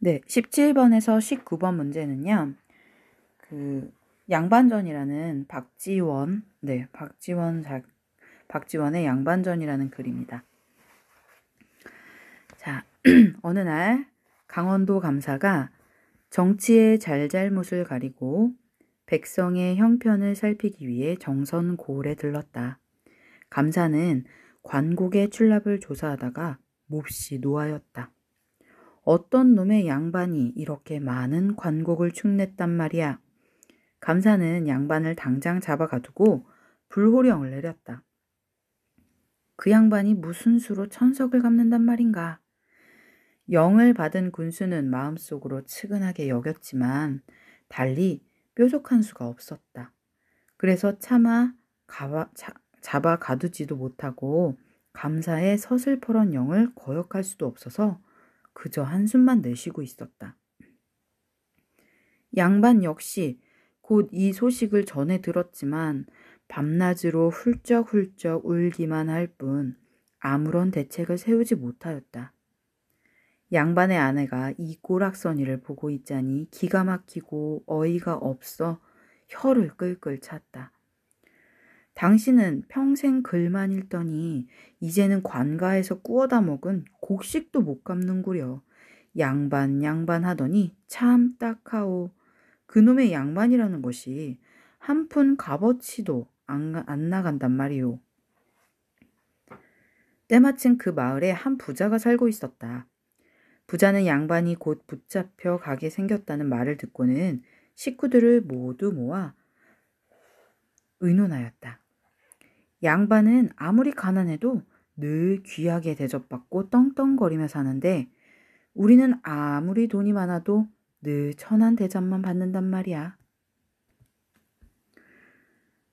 네, 17번에서 19번 문제는요. 양반전이라는 박지원의 양반전이라는 글입니다. 자, 어느 날 강원도 감사가 정치의 잘잘못을 가리고 백성의 형편을 살피기 위해 정선고을에 들렀다. 감사는 관곡의 출납을 조사하다가 몹시 노하였다. 어떤 놈의 양반이 이렇게 많은 관곡을 축냈단 말이야. 감사는 양반을 당장 잡아가두고 불호령을 내렸다. 그 양반이 무슨 수로 천석을 갚는단 말인가. 영을 받은 군수는 마음속으로 측은하게 여겼지만 달리 뾰족한 수가 없었다. 그래서 차마 잡아 가두지도 못하고 감사의 서슬퍼런 영을 거역할 수도 없어서 그저 한숨만 내쉬고 있었다. 양반 역시 곧 이 소식을 전해 들었지만 밤낮으로 훌쩍훌쩍 울기만 할 뿐 아무런 대책을 세우지 못하였다. 양반의 아내가 이 꼬락서니를 보고 있자니 기가 막히고 어이가 없어 혀를 끌끌 찼다. 당신은 평생 글만 읽더니 이제는 관가에서 꾸어다 먹은 곡식도 못 갚는구려. 양반 하더니 참 딱하오. 그놈의 양반이라는 것이 한 푼 값어치도 안 나간단 말이오. 때마침 그 마을에 한 부자가 살고 있었다. 부자는 양반이 곧 붙잡혀 가게 생겼다는 말을 듣고는 식구들을 모두 모아 의논하였다. 양반은 아무리 가난해도 늘 귀하게 대접받고 떵떵거리며 사는데 우리는 아무리 돈이 많아도 늘 천한 대접만 받는단 말이야.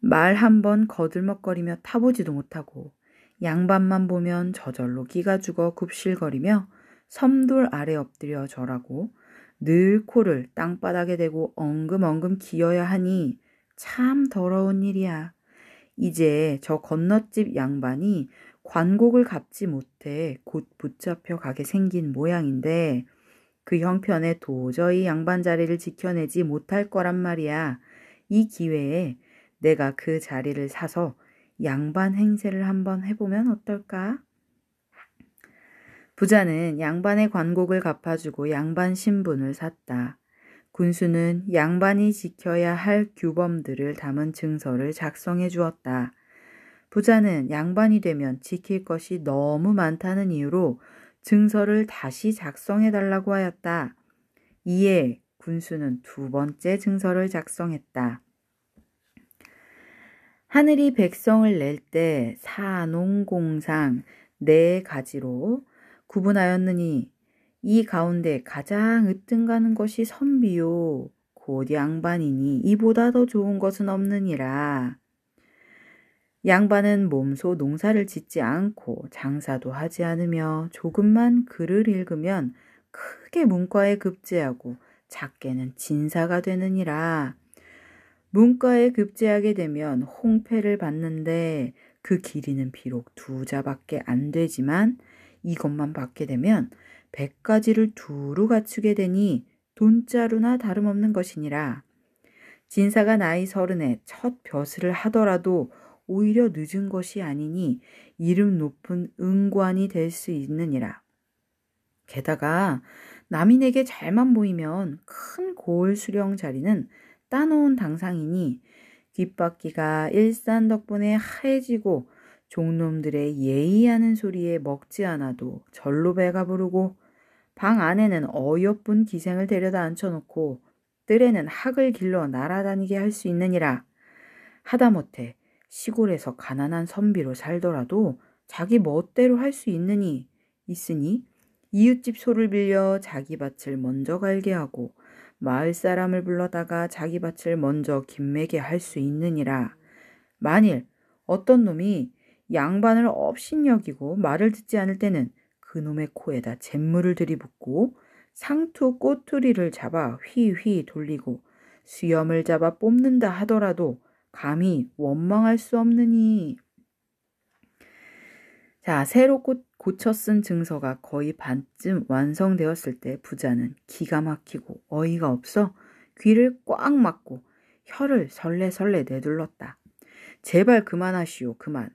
말 한 번 거들먹거리며 타보지도 못하고 양반만 보면 저절로 기가 죽어 굽실거리며 섬돌 아래 엎드려 절하고 늘 코를 땅바닥에 대고 엉금엉금 기어야 하니 참 더러운 일이야. 이제 저 건너집 양반이 관곡을 갚지 못해 곧 붙잡혀 가게 생긴 모양인데 그 형편에 도저히 양반 자리를 지켜내지 못할 거란 말이야. 이 기회에 내가 그 자리를 사서 양반 행세를 한번 해보면 어떨까? 부자는 양반의 관곡을 갚아주고 양반 신분을 샀다. 군수는 양반이 지켜야 할 규범들을 담은 증서를 작성해 주었다. 부자는 양반이 되면 지킬 것이 너무 많다는 이유로 증서를 다시 작성해 달라고 하였다. 이에 군수는 두 번째 증서를 작성했다. 하늘이 백성을 낼 때 사농공상 네 가지로 구분하였느니 이 가운데 가장 으뜸가는 것이 선비요 곧 양반이니 이보다 더 좋은 것은 없느니라. 양반은 몸소 농사를 짓지 않고 장사도 하지 않으며 조금만 글을 읽으면 크게 문과에 급제하고 작게는 진사가 되느니라. 문과에 급제하게 되면 홍패를 받는데 그 길이는 비록 2자밖에 안 되지만 이것만 받게 되면 100가지를 두루 갖추게 되니 돈자루나 다름없는 것이니라. 진사가 나이 30에 첫 벼슬을 하더라도 오히려 늦은 것이 아니니 이름 높은 은관이 될 수 있느니라. 게다가 남인에게 잘만 보이면 큰 고을 수령 자리는 따놓은 당상이니 뒷바퀴가 일산 덕분에 하얘지고 종놈들의 예의하는 소리에 먹지 않아도 절로 배가 부르고 방 안에는 어여쁜 기생을 데려다 앉혀놓고 뜰에는 학을 길러 날아다니게 할 수 있느니라. 하다못해 시골에서 가난한 선비로 살더라도 자기 멋대로 할 수 있으니 이웃집 소를 빌려 자기 밭을 먼저 갈게 하고 마을 사람을 불러다가 자기 밭을 먼저 김매게 할 수 있느니라. 만일 어떤 놈이 양반을 업신여기고 말을 듣지 않을 때는 그놈의 코에다 잿물을 들이붓고 상투 꼬투리를 잡아 휘휘 돌리고 수염을 잡아 뽑는다 하더라도 감히 원망할 수 없느니. 자, 새로 고쳐 쓴 증서가 거의 반쯤 완성되었을 때 부자는 기가 막히고 어이가 없어 귀를 꽉 막고 혀를 설레설레 내둘렀다. 제발 그만하시오, 그만.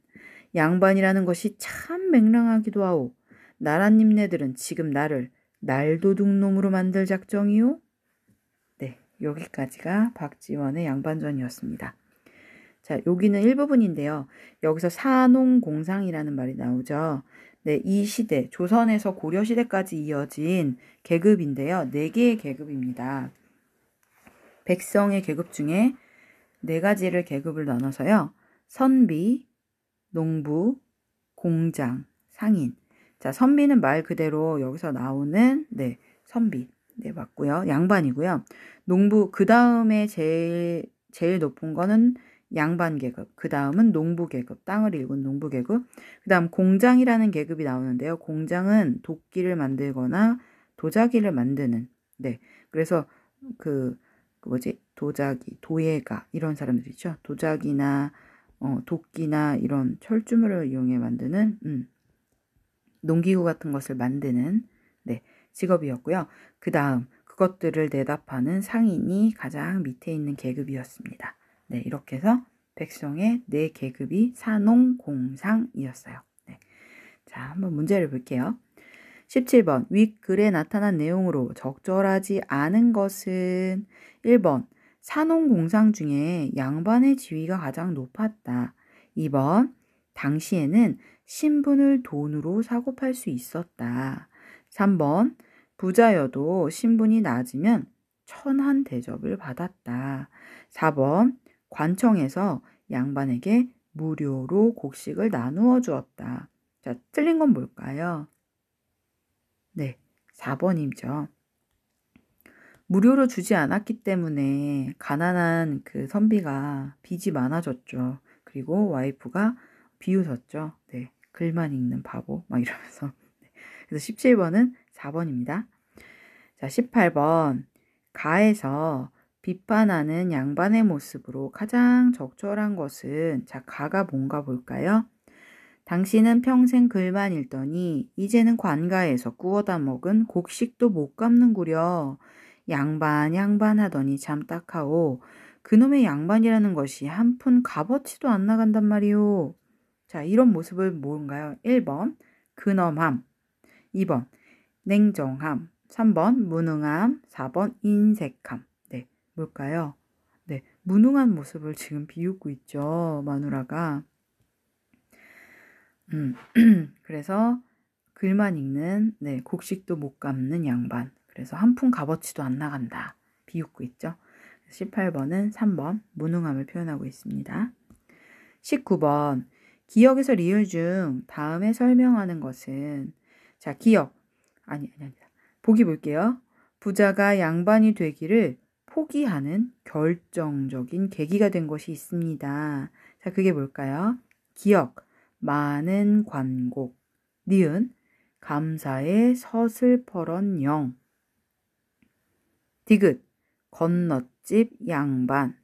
양반이라는 것이 참 맹랑하기도 하오. 나랏님네들은 지금 나를 날도둑놈으로 만들 작정이오? 네, 여기까지가 박지원의 양반전이었습니다. 자, 여기는 일부분인데요. 여기서 사농공상이라는 말이 나오죠. 네, 이 시대, 조선에서 고려시대까지 이어진 계급인데요. 4개의 계급입니다. 백성의 계급 중에 4가지를 계급을 나눠서요. 선비, 농부, 공장, 상인. 자, 선비는 말 그대로 여기서 나오는 선비. 네, 맞고요. 양반이고요. 농부 그 다음에 제일 높은 거는 양반 계급, 그 다음은 농부 계급, 땅을 일군 농부 계급, 그 다음 공장이라는 계급이 나오는데요. 공장은 도끼를 만들거나 도자기를 만드는, 그래서 도자기, 도예가 이런 사람들 있죠. 도자기나 도끼나 이런 철주물을 이용해 만드는 농기구 같은 것을 만드는 직업이었고요. 그 다음 그것들을 내다 파는 상인이 가장 밑에 있는 계급이었습니다. 네, 이렇게 해서 백성의 4계급이 사농공상이었어요. 네. 자, 한번 문제를 볼게요. 17번 윗글에 나타난 내용으로 적절하지 않은 것은 1번 사농공상 중에 양반의 지위가 가장 높았다. 2번 당시에는 신분을 돈으로 사고 팔 수 있었다. 3번 부자여도 신분이 낮으면 천한 대접을 받았다. 4번 관청에서 양반에게 무료로 곡식을 나누어 주었다. 자, 틀린 건 뭘까요? 네, 4번이죠. 무료로 주지 않았기 때문에 가난한 그 선비가 빚이 많아졌죠. 그리고 와이프가 비웃었죠. 네, 글만 읽는 바보 막 이러면서. 그래서 17번은 4번입니다. 자, 18번 가에서 비판하는 양반의 모습으로 가장 적절한 것은 자, 가가 뭔가 볼까요? 당신은 평생 글만 읽더니 이제는 관가에서 구워다 먹은 곡식도 못 갚는구려. 양반 하더니 참 딱하오. 그놈의 양반이라는 것이 한 푼 값어치도 안 나간단 말이오. 자, 이런 모습을 뭔가요? 1번 근엄함, 2번 냉정함, 3번 무능함, 4번 인색함. 네, 뭘까요? 네, 무능한 모습을 지금 비웃고 있죠, 마누라가. 그래서 글만 읽는 곡식도 못 갚는 양반. 그래서 한 푼 값어치도 안 나간다. 비웃고 있죠. 18번은 3번 무능함을 표현하고 있습니다. 19번 기역에서 리을 중 다음에 설명하는 것은 자, 기역 아니다. 보기 볼게요. 부자가 양반이 되기를 포기하는 결정적인 계기가 된 것이 있습니다. 자, 그게 뭘까요? 기역 많은 관곡, 니은 감사의 서슬퍼런 영, 디귿 건넛집 양반,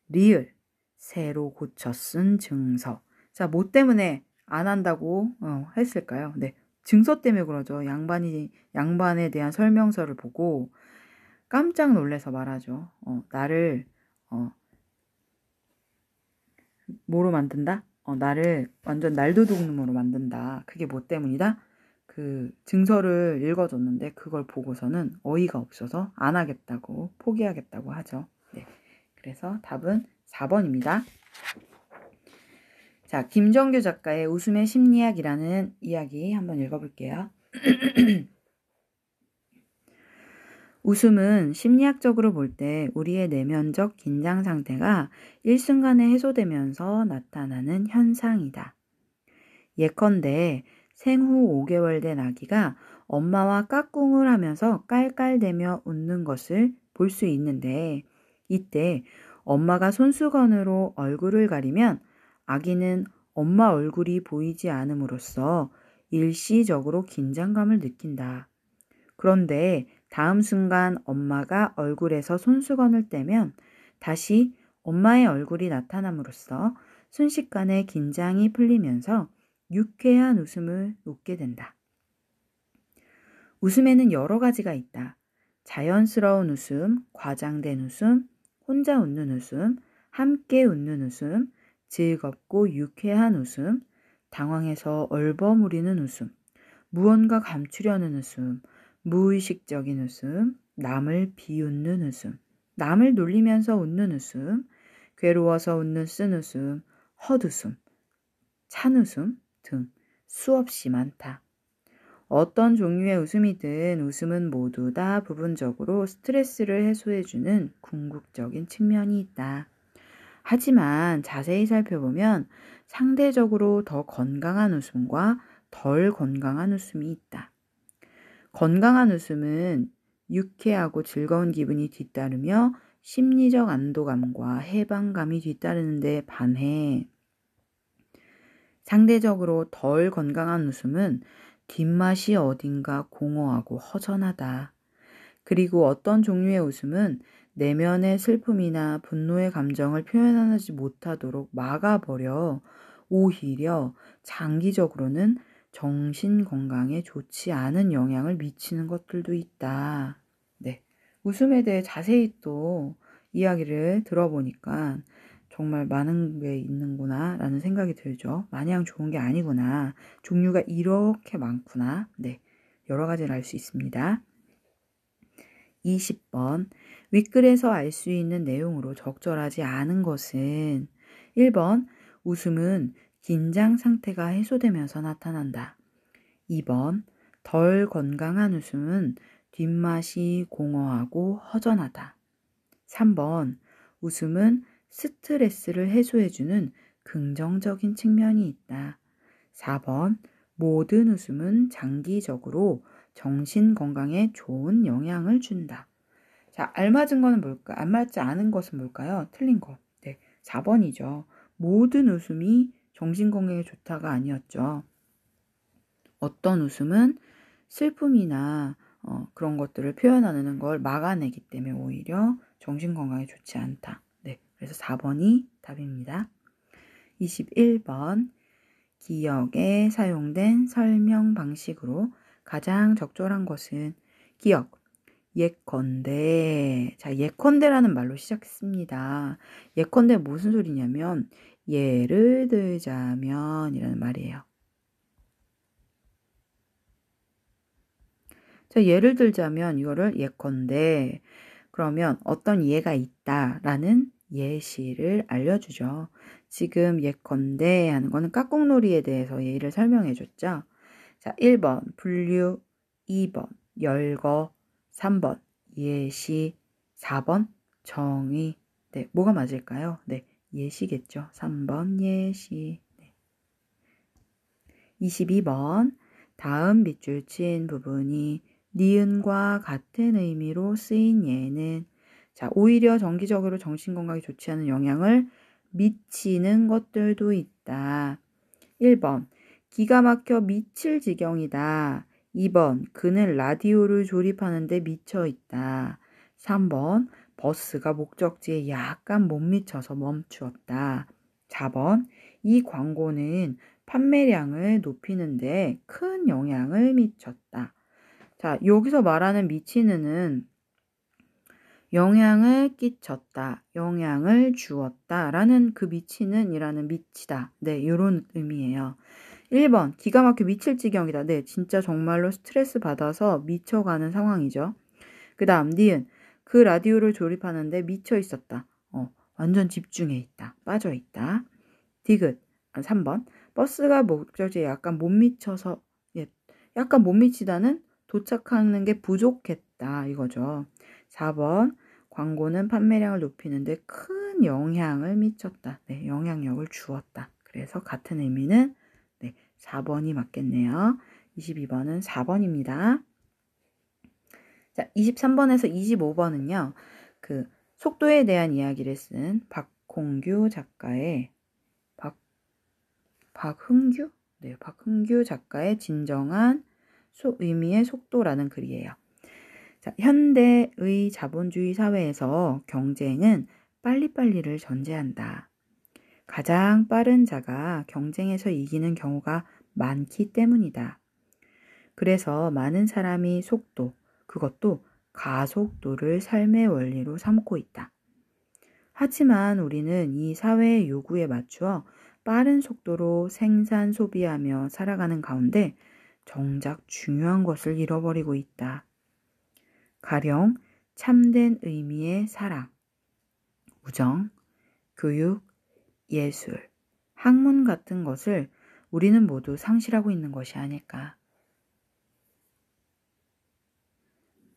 리을 새로 고쳐 쓴 증서. 자, 뭐 때문에 안 한다고 했을까요? 네, 증서 때문에 그러죠. 양반에 대한 설명서를 보고 깜짝 놀래서 말하죠. 나를 뭐로 만든다? 나를 완전 날도둑놈으로 만든다. 그게 뭐 때문이다? 그 증서를 읽어줬는데 그걸 보고서는 어이가 없어서 안 하겠다고 포기하겠다고 하죠. 네, 그래서 답은 4번입니다. 자, 김정규 작가의 웃음의 심리학이라는 이야기 한번 읽어볼게요. 웃음은 심리학적으로 볼 때 우리의 내면적 긴장 상태가 일순간에 해소되면서 나타나는 현상이다. 예컨대 생후 5개월 된 아기가 엄마와 깍꿍을 하면서 깔깔대며 웃는 것을 볼 수 있는데 이때 엄마가 손수건으로 얼굴을 가리면 아기는 엄마 얼굴이 보이지 않음으로써 일시적으로 긴장감을 느낀다. 그런데 다음 순간 엄마가 얼굴에서 손수건을 떼면 다시 엄마의 얼굴이 나타남으로써 순식간에 긴장이 풀리면서 유쾌한 웃음을 웃게 된다. 웃음에는 여러 가지가 있다. 자연스러운 웃음, 과장된 웃음, 혼자 웃는 웃음, 함께 웃는 웃음, 즐겁고 유쾌한 웃음, 당황해서 얼버무리는 웃음, 무언가 감추려는 웃음, 무의식적인 웃음, 남을 비웃는 웃음, 남을 놀리면서 웃는 웃음, 괴로워서 웃는 쓴웃음, 헛웃음, 찬웃음 등 수없이 많다. 어떤 종류의 웃음이든 웃음은 모두 다 부분적으로 스트레스를 해소해주는 궁극적인 측면이 있다. 하지만 자세히 살펴보면 상대적으로 더 건강한 웃음과 덜 건강한 웃음이 있다. 건강한 웃음은 유쾌하고 즐거운 기분이 뒤따르며 심리적 안도감과 해방감이 뒤따르는데 반해 상대적으로 덜 건강한 웃음은 뒷맛이 어딘가 공허하고 허전하다. 그리고 어떤 종류의 웃음은 내면의 슬픔이나 분노의 감정을 표현하지 못하도록 막아버려 오히려 장기적으로는 정신 건강에 좋지 않은 영향을 미치는 것들도 있다. 네. 웃음에 대해 자세히 또 이야기를 들어보니까 정말 많은 게 있는구나 라는 생각이 들죠. 마냥 좋은 게 아니구나. 종류가 이렇게 많구나. 네. 여러 가지를 알 수 있습니다. 20번. 윗글에서 알 수 있는 내용으로 적절하지 않은 것은 1번. 웃음은 긴장 상태가 해소되면서 나타난다. 2번. 덜 건강한 웃음은 뒷맛이 공허하고 허전하다. 3번. 웃음은 스트레스를 해소해주는 긍정적인 측면이 있다. 4번. 모든 웃음은 장기적으로 정신 건강에 좋은 영향을 준다. 자, 알맞은 거는 뭘까? 알맞지 않은 것은 뭘까요? 틀린 거. 네, 4번이죠. 모든 웃음이 정신 건강에 좋다가 아니었죠. 어떤 웃음은 슬픔이나 그런 것들을 표현하는 걸 막아내기 때문에 오히려 정신 건강에 좋지 않다. 네, 그래서 4번이 답입니다. 21번. 기억에 사용된 설명 방식으로 가장 적절한 것은 기억, 예컨대. 자, 예컨대라는 말로 시작했습니다. 예컨대 무슨 소리냐면 예를 들자면 이라는 말이에요. 자, 예를 들자면 이거를 예컨대 그러면 어떤 예가 있다라는 예시를 알려주죠. 지금 예컨대 하는 거는 깍꿍놀이에 대해서 예를 설명해 줬죠. 자, 1번 분류, 2번 열거, 3번 예시, 4번 정의. 네, 뭐가 맞을까요? 네, 예시겠죠. 3번 예시. 네. 22번 다음 밑줄 친 부분이 니은과 같은 의미로 쓰인 예는 자, 오히려 정기적으로 정신건강에 좋지 않은 영향을 미치는 것들도 있다. 1번 기가 막혀 미칠 지경이다. 2번 그는 라디오를 조립하는데 미쳐 있다. 3번 버스가 목적지에 약간 못 미쳐서 멈추었다. 4번 이 광고는 판매량을 높이는데 큰 영향을 미쳤다. 자, 여기서 말하는 미치는은 영향을 끼쳤다, 영향을 주었다 라는 그 미치는 이라는 미치다. 네, 이런 의미예요. 1번 기가 막혀 미칠 지경이다. 네, 진짜 정말로 스트레스 받아서 미쳐가는 상황이죠. 그 다음 니은 그 라디오를 조립하는데 미쳐 있었다. 완전 집중해 있다. 빠져 있다. 디귿 3번 버스가 목적지에 약간 못 미쳐서 약간 못 미치다는 도착하는 게 부족했다 이거죠. 4번 광고는 판매량을 높이는데 큰 영향을 미쳤다. 네, 영향력을 주었다. 그래서 같은 의미는 네, 4번이 맞겠네요. 22번은 4번입니다. 자, 23번에서 25번은요. 그 속도에 대한 이야기를 쓴 박홍규 작가의 박흥규? 네, 박흥규 작가의 진정한 의미의 속도라는 글이에요. 자, 현대의 자본주의 사회에서 경쟁은 빨리빨리를 전제한다. 가장 빠른 자가 경쟁에서 이기는 경우가 많기 때문이다. 그래서 많은 사람이 속도, 그것도 가속도를 삶의 원리로 삼고 있다. 하지만 우리는 이 사회의 요구에 맞추어 빠른 속도로 생산, 소비하며 살아가는 가운데 정작 중요한 것을 잃어버리고 있다. 가령 참된 의미의 사랑, 우정, 교육, 예술, 학문 같은 것을 우리는 모두 상실하고 있는 것이 아닐까.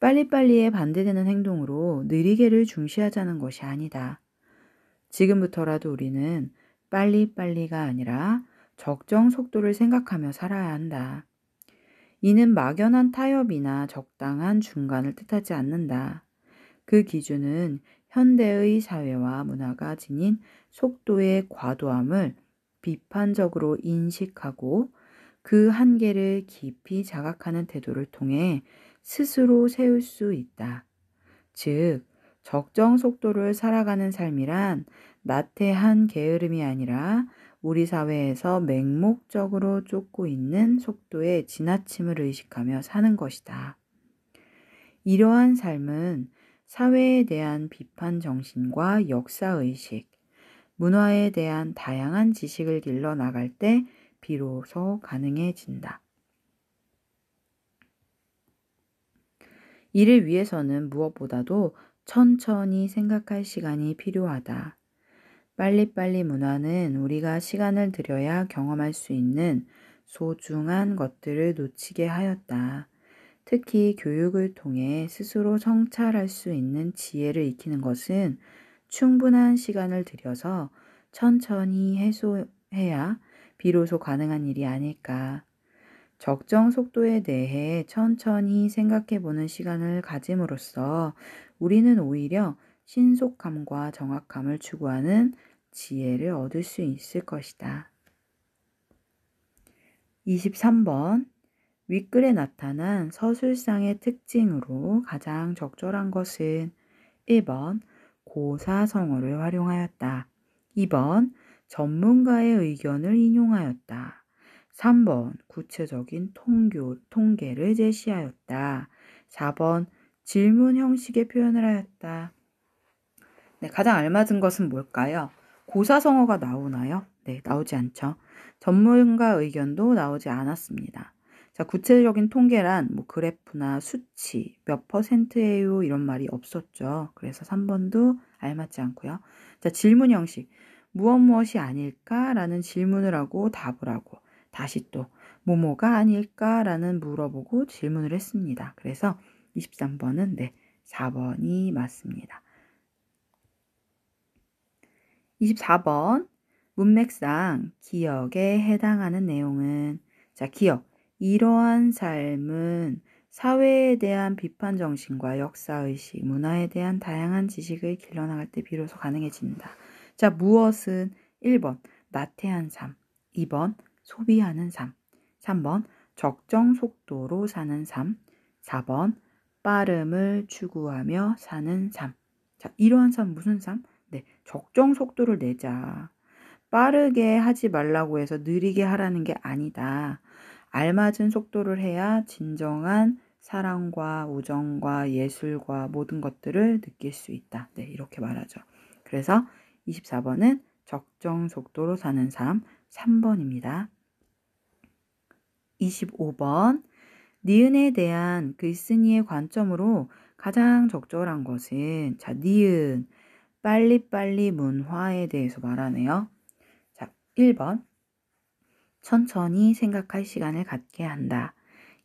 빨리빨리에 반대되는 행동으로 느리게를 중시하자는 것이 아니다. 지금부터라도 우리는 빨리빨리가 아니라 적정 속도를 생각하며 살아야 한다. 이는 막연한 타협이나 적당한 중간을 뜻하지 않는다. 그 기준은 현대의 사회와 문화가 지닌 속도의 과도함을 비판적으로 인식하고 그 한계를 깊이 자각하는 태도를 통해 스스로 세울 수 있다. 즉, 적정 속도를 살아가는 삶이란 나태한 게으름이 아니라 우리 사회에서 맹목적으로 쫓고 있는 속도의 지나침을 의식하며 사는 것이다. 이러한 삶은 사회에 대한 비판 정신과 역사의식, 문화에 대한 다양한 지식을 길러 나갈 때 비로소 가능해진다. 이를 위해서는 무엇보다도 천천히 생각할 시간이 필요하다. 빨리빨리 문화는 우리가 시간을 들여야 경험할 수 있는 소중한 것들을 놓치게 하였다. 특히 교육을 통해 스스로 성찰할 수 있는 지혜를 익히는 것은 충분한 시간을 들여서 천천히 해소해야 비로소 가능한 일이 아닐까. 적정 속도에 대해 천천히 생각해 보는 시간을 가짐으로써 우리는 오히려 신속함과 정확함을 추구하는 지혜를 얻을 수 있을 것이다. 23번. 윗글에 나타난 서술상의 특징으로 가장 적절한 것은 1번 고사성어를 활용하였다. 2번 전문가의 의견을 인용하였다. 3번 구체적인 통계를 제시하였다. 4번 질문 형식의 표현을 하였다. 네, 가장 알맞은 것은 뭘까요? 고사성어가 나오나요? 네, 나오지 않죠. 전문가 의견도 나오지 않았습니다. 자, 구체적인 통계란 뭐 그래프나 수치, 몇 %예요 이런 말이 없었죠. 그래서 3번도 알맞지 않고요. 자, 질문 형식. 무엇이 아닐까라는 질문을 하고 답을 하고 다시 또 뭐가 아닐까라는 물어보고 질문을 했습니다. 그래서 23번은 네, 4번이 맞습니다. 24번. 문맥상 기억에 해당하는 내용은 자, 기억. 이러한 삶은 사회에 대한 비판 정신과 역사의식, 문화에 대한 다양한 지식을 길러나갈 때 비로소 가능해진다. 자, 무엇은 1번 나태한 삶, 2번 소비하는 삶, 3번 적정 속도로 사는 삶, 4번 빠름을 추구하며 사는 삶. 자, 이러한 삶 무슨 삶? 네, 적정 속도를 내자. 빠르게 하지 말라고 해서 느리게 하라는 게 아니다. 알맞은 속도를 해야 진정한 사랑과 우정과 예술과 모든 것들을 느낄 수 있다. 네, 이렇게 말하죠. 그래서 24번은 적정 속도로 사는 삶 3번입니다. 25번. 니은에 대한 글쓴이의 관점으로 가장 적절한 것은 자, 니은 빨리빨리 문화에 대해서 말하네요. 자, 1번 천천히 생각할 시간을 갖게 한다.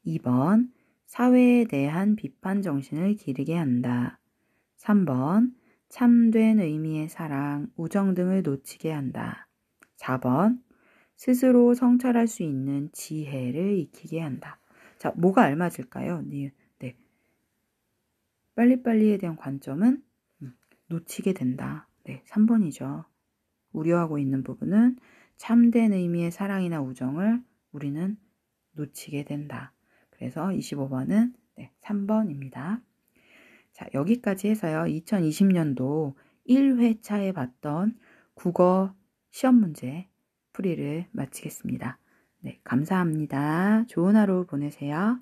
2번 사회에 대한 비판 정신을 기르게 한다. 3번 참된 의미의 사랑, 우정 등을 놓치게 한다. 4번 스스로 성찰할 수 있는 지혜를 익히게 한다. 자, 뭐가 알맞을까요? 네. 빨리빨리에 대한 관점은 놓치게 된다. 네, 3번이죠. 우려하고 있는 부분은 참된 의미의 사랑이나 우정을 우리는 놓치게 된다. 그래서 25번은 네, 3번입니다. 자, 여기까지 해서요. 2020년도 1회차에 봤던 국어 시험 문제 풀이를 마치겠습니다. 네. 네, 감사합니다. 좋은 하루 보내세요.